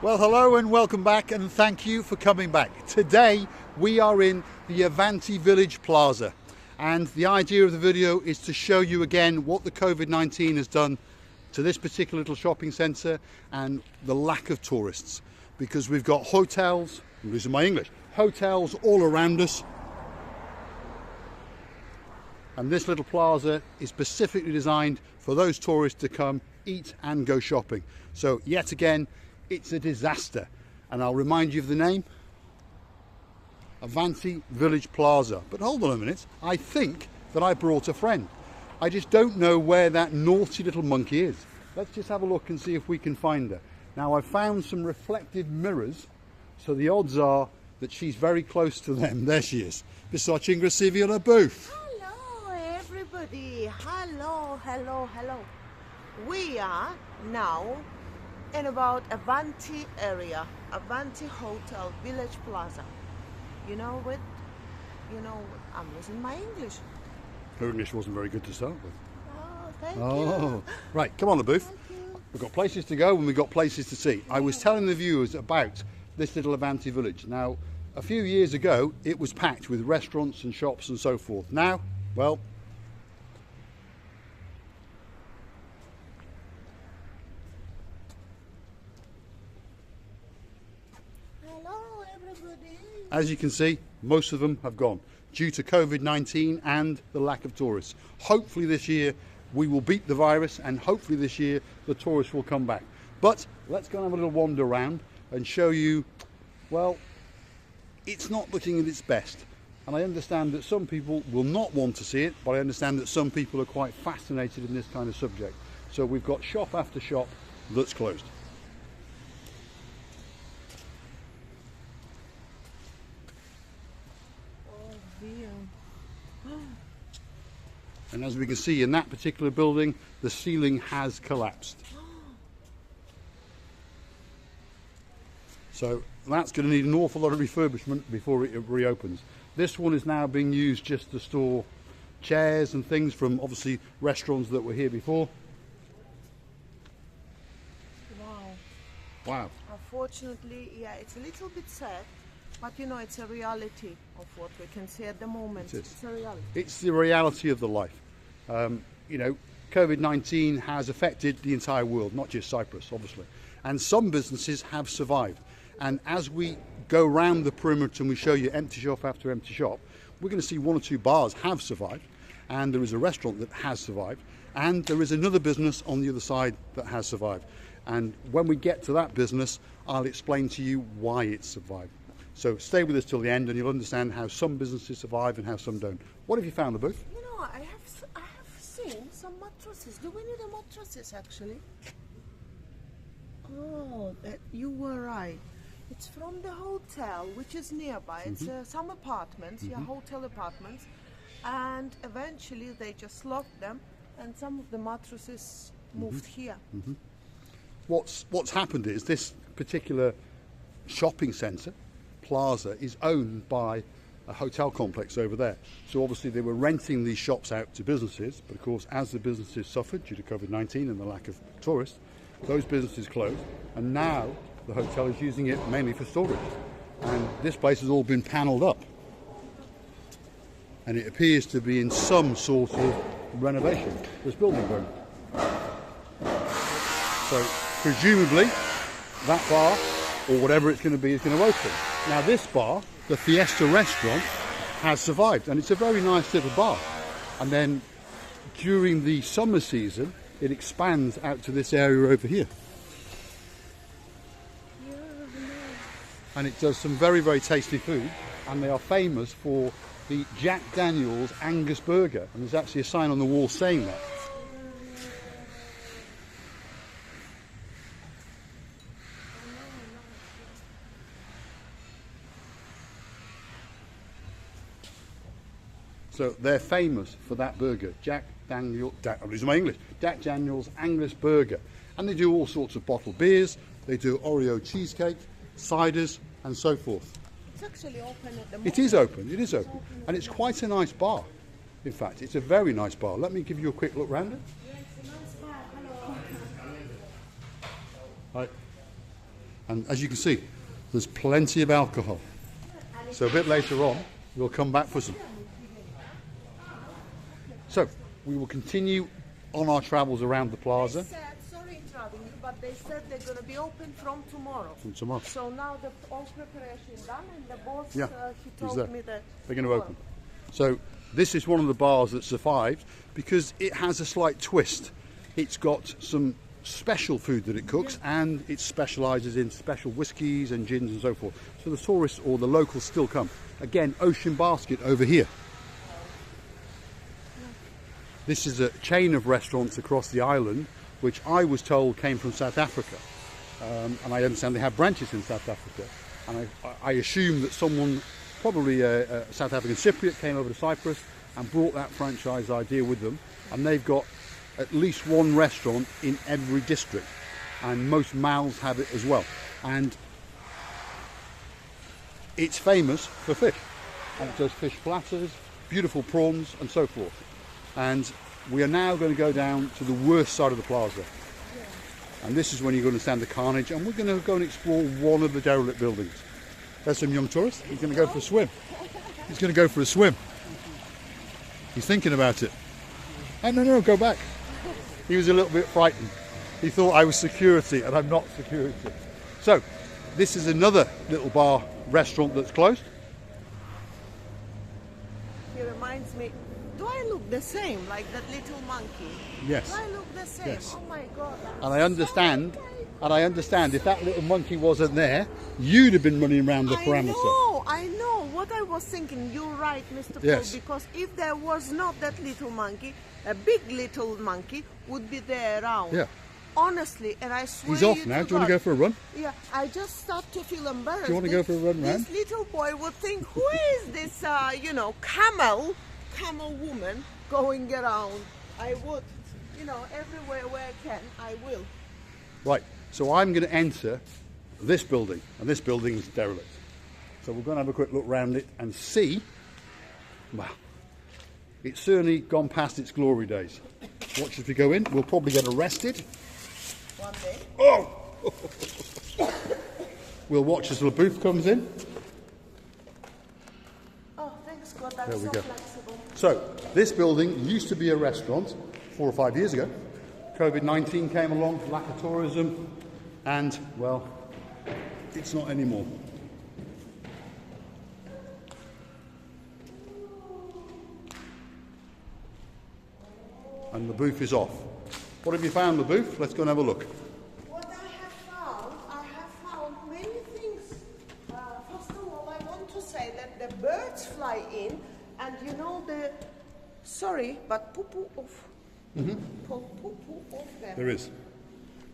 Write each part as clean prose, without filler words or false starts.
Well, hello and welcome back, and thank you for coming back. Today we are in the Avanti Village Plazza, and the idea of the video is to show you again what the COVID-19 has done to this particular little shopping centre and the lack of tourists, because we've got hotels, I'm losing my English, hotels all around us, and this little plaza is specifically designed for those tourists to come eat and go shopping. So yet again, it's a disaster, and I'll remind you of the name, Avanti Village Plazza. But hold on a minute, I think that I brought a friend. I just don't know where that naughty little monkey is. Let's just have a look and see if we can find her. Now, I've found some reflective mirrors, so the odds are that she's very close to them. There she is. Wysoce Grasivi on her booth. Hello everybody, hello. We are now in about Avanti area, Avanti Hotel Village Plaza. You know what? I'm losing my English. Her English wasn't very good to start with. Oh, thank you. Right, come on the booth. We've got places to go and we've got places to see. I was telling the viewers about this little Avanti Village. Now, a few years ago, it was packed with restaurants and shops and so forth. Now, well, Hello everybody. as you can see, most of them have gone due to COVID-19 and the lack of tourists. Hopefully this year we will beat the virus, and hopefully this year the tourists will come back. But let's go and have a little wander around and show you, well, it's not looking at its best. And I understand that some people will not want to see it, but I understand that some people are quite fascinated in this kind of subject. So we've got shop after shop that's closed. Oh dear. And as we can see in that particular building, the ceiling has collapsed. So that's going to need an awful lot of refurbishment before it reopens. This one is now being used just to store chairs and things from obviously restaurants that were here before. Wow. Unfortunately, yeah, it's a little bit sad, but it's a reality of what we can see at the moment. It's a reality. It's the reality of the life. COVID-19 has affected the entire world, not just Cyprus, obviously. And some businesses have survived. And as we go round the perimeter and we show you empty shop after empty shop, we're going to see one or two bars have survived, and there is a restaurant that has survived, and there is another business on the other side that has survived. And when we get to that business, I'll explain to you why it's survived. So stay with us till the end and you'll understand how some businesses survive and how some don't. What have you found, the booth? I have seen some mattresses. Do we need a mattresses actually? Oh, you were right. It's from the hotel, which is nearby. It's some apartments, hotel apartments, and eventually they just locked them, and some of the mattresses moved here. What's happened is this particular shopping centre, plaza, is owned by a hotel complex over there. So obviously they were renting these shops out to businesses, but of course as the businesses suffered due to COVID-19 and the lack of tourists, those businesses closed, and now the hotel is using it mainly for storage. And this place has all been panelled up, and it appears to be in some sort of renovation, this building going. So presumably that bar, or whatever it's going to be, is going to open. Now this bar, the Fiesta restaurant, has survived, and it's a very nice little bar. And then during the summer season, it expands out to this area over here. And it does some very, very tasty food, and they are famous for the Jack Daniel's Angus burger, and there's actually a sign on the wall saying that. So they're famous for that burger, I'm losing my English, Jack Daniel's Angus burger. And they do all sorts of bottled beers, they do Oreo cheesecake, ciders and so forth. It's actually open at the moment. It is open. And it's quite a nice bar. In fact, it's a very nice bar. Let me give you a quick look round it. Yeah, it's a nice bar. Hello. Hi. And as you can see, there's plenty of alcohol. So a bit later on, we'll come back for some. So we will continue on our travels around the plaza. Sorry interrupting you, but they said they're going to be open from tomorrow. From tomorrow. So now the all preparation is done, and the boss Yeah, he he's told there. me that They're going to open. So this is one of the bars that survived because it has a slight twist. It's got some special food that it cooks, and it specialises in special whiskies and gins and so forth. So the tourists or the locals still come. Again, Ocean Basket over here. This is a chain of restaurants across the island, which I was told came from South Africa. And I understand they have branches in South Africa. And I assume that someone, probably a South African Cypriot, came over to Cyprus and brought that franchise idea with them. And they've got at least one restaurant in every district. And most malls have it as well. And it's famous for fish. And it does fish platters, beautiful prawns and so forth. And we are now going to go down to the worst side of the plaza. And this is when you're going to stand the carnage, and we're going to go and explore one of the derelict buildings. There's some young tourist. He's going to go for a swim. He's going to go for a swim. He's thinking about it. Oh, no, go back. He was a little bit frightened. He thought I was security, and I'm not security. So, this is another little bar restaurant that's closed. He reminds me, do I look the same like that little monkey? Yes. Do I look the same? Yes. Oh my God. And I understand if that little monkey wasn't there, you'd have been running around the parameter. I know. What I was thinking, you're right, Mr. Paul, Yes. because if there was not that little monkey, a big little monkey would be there around. Yeah. Honestly, and I swear He's off now. Do you want to go for a run? Yeah, I just start to feel embarrassed. Do you want to go for a run round? This little boy would think, who is this, camel woman going around? I would, everywhere where I can, I will. Right, so I'm going to enter this building, and this building is derelict. So we're going to have a quick look around it and see. Well, it's certainly gone past its glory days. Watch as we go in. We'll probably get arrested. One day. Oh! We'll watch as the booth comes in. Oh, thanks God, that's There we so go. flexible. So, this building used to be a restaurant 4 or 5 years ago. COVID-19 came along, lack of tourism, and, well, it's not anymore. And the booth is off. What have you found, the booth? Let's go and have a look. What I have found many things. First of all, I want to say that the birds fly in, and sorry, but poo-poo off. Poo-poo off them. There is.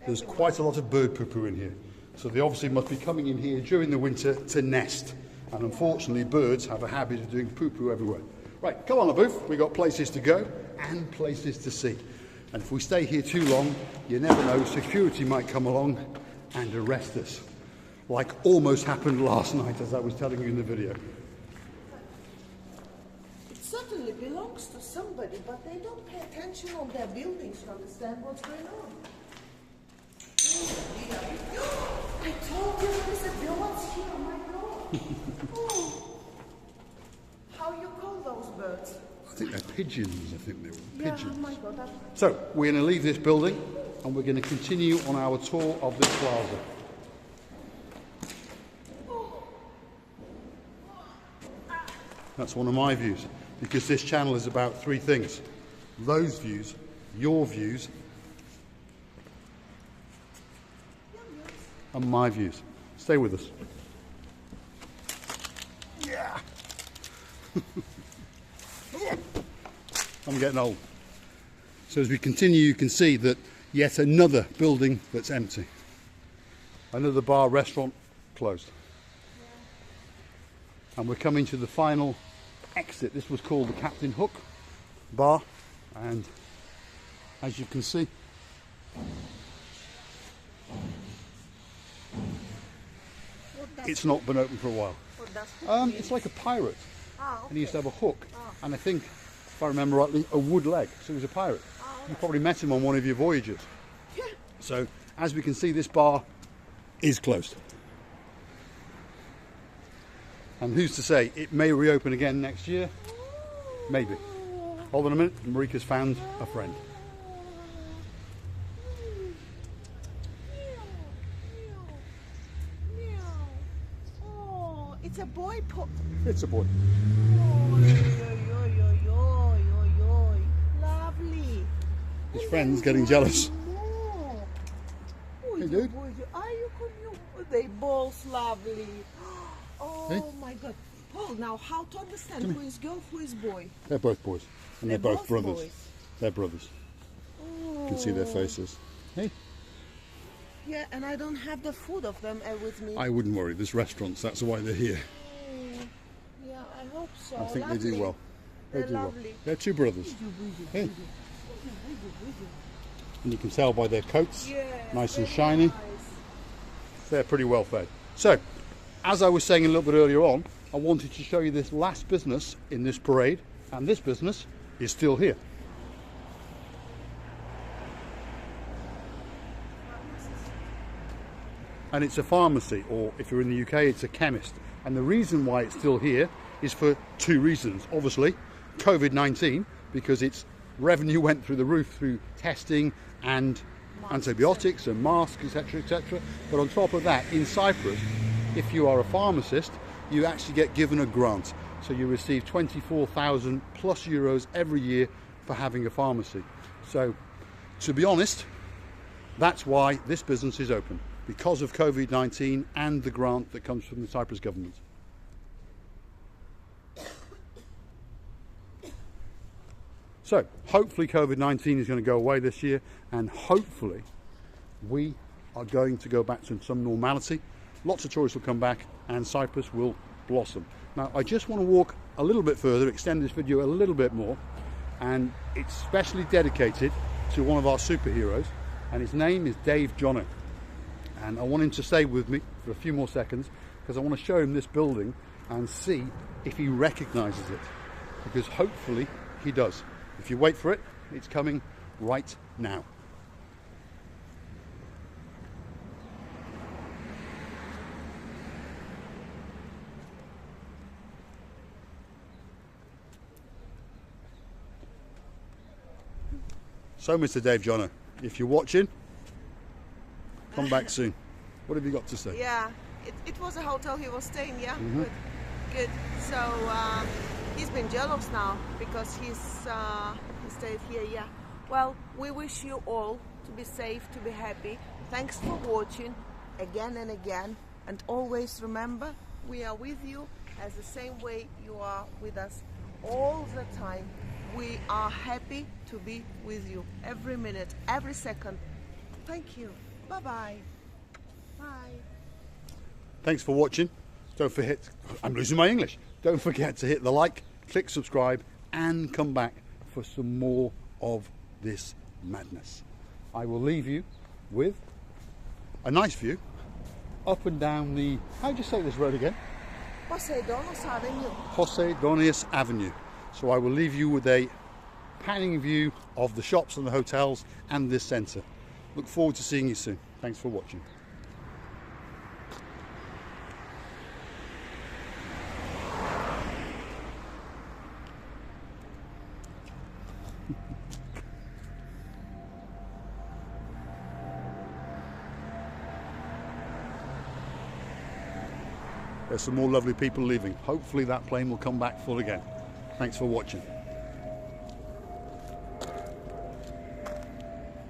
There's quite a lot of bird poo-poo in here. So they obviously must be coming in here during the winter to nest. And unfortunately, birds have a habit of doing poo-poo everywhere. Right, come on, the booth. We've got places to go and places to see. And if we stay here too long, you never know, security might come along and arrest us. Like almost happened last night, as I was telling you in the video. It certainly belongs to somebody, but they don't pay attention on their buildings to understand what's going on. I told you there's a village here, oh my God. Oh. How you call those birds? I think they're pigeons, I think they were. Yeah, Pigeons. oh my God. So, we're going to leave this building and we're going to continue on our tour of this plaza. That's one of my views, because this channel is about 3 things. Those views, your views, and my views. Stay with us. Yeah. I'm getting old. So as we continue, you can see that yet another building that's empty. Another bar, restaurant closed. And we're coming to the final exit. This was called the Captain Hook bar, and as you can see, it's not been open for a while. It's like a pirate, and he used to have a hook, and I think, if I remember rightly, a wood leg, so he was a pirate. You probably met him on one of your voyages. So, as we can see, this bar is closed. And who's to say, it may reopen again next year? Maybe. Hold on a minute, Marika's found a friend. Oh, it's a boy. It's a boy. Lovely. His friend's getting jealous. Hey, dude. They both lovely. Oh Hey. my God. Paul, now how to understand who is girl, who is boy? They're both boys. And they're both brothers. Boys. They're brothers. You can see their faces. Hey. Yeah, and I don't have the food of them with me. I wouldn't worry. There's restaurants. That's why they're here. Yeah, I hope so. I think Lovely. they do well. They They're do well. lovely. They're two brothers. Hey. And you can tell by their coats, Yeah, nice and very shiny. nice. They're pretty well fed. So, as I was saying a little bit earlier on, I wanted to show you this last business in this parade, and this business is still here. And it's a pharmacy, or if you're in the UK, it's a chemist. And the reason why it's still here is for two reasons. Obviously, COVID-19, because its revenue went through the roof through testing and antibiotics and masks, etc., etc. But on top of that, in Cyprus, if you are a pharmacist, you actually get given a grant. So you receive 24,000 plus euros every year for having a pharmacy. So, to be honest, that's why this business is open, because of COVID-19 and the grant that comes from the Cyprus government. So, hopefully COVID-19 is going to go away this year, and hopefully we are going to go back to some normality. Lots of tourists will come back and Cyprus will blossom. Now, I just want to walk a little bit further, extend this video a little bit more, and it's specially dedicated to one of our superheroes, and his name is Dave Jono. And I want him to stay with me for a few more seconds because I want to show him this building and see if he recognises it, because hopefully he does. If you wait for it, it's coming right now. So, Mr. Dave Jono, if you're watching, come back soon. What have you got to say? Yeah, it was a hotel he was staying, yeah? Good. So he's been jealous now because he stayed here, yeah. Well, we wish you all to be safe, to be happy. Thanks for watching again and again. And always remember, we are with you as the same way you are with us all the time. We are happy to be with you every minute, every second. Thank you. Bye-bye. Bye. Thanks for watching. Don't forget, I'm losing my English. Don't forget to hit the like, click subscribe, and come back for some more of this madness. I will leave you with a nice view up and down the, how do you say this road again? Poseidonous Avenue. Poseidonius Avenue. So I will leave you with a panning view of the shops and the hotels and this centre. Look forward to seeing you soon. Thanks for watching. There's some more lovely people leaving. Hopefully that plane will come back full again. Thanks for watching.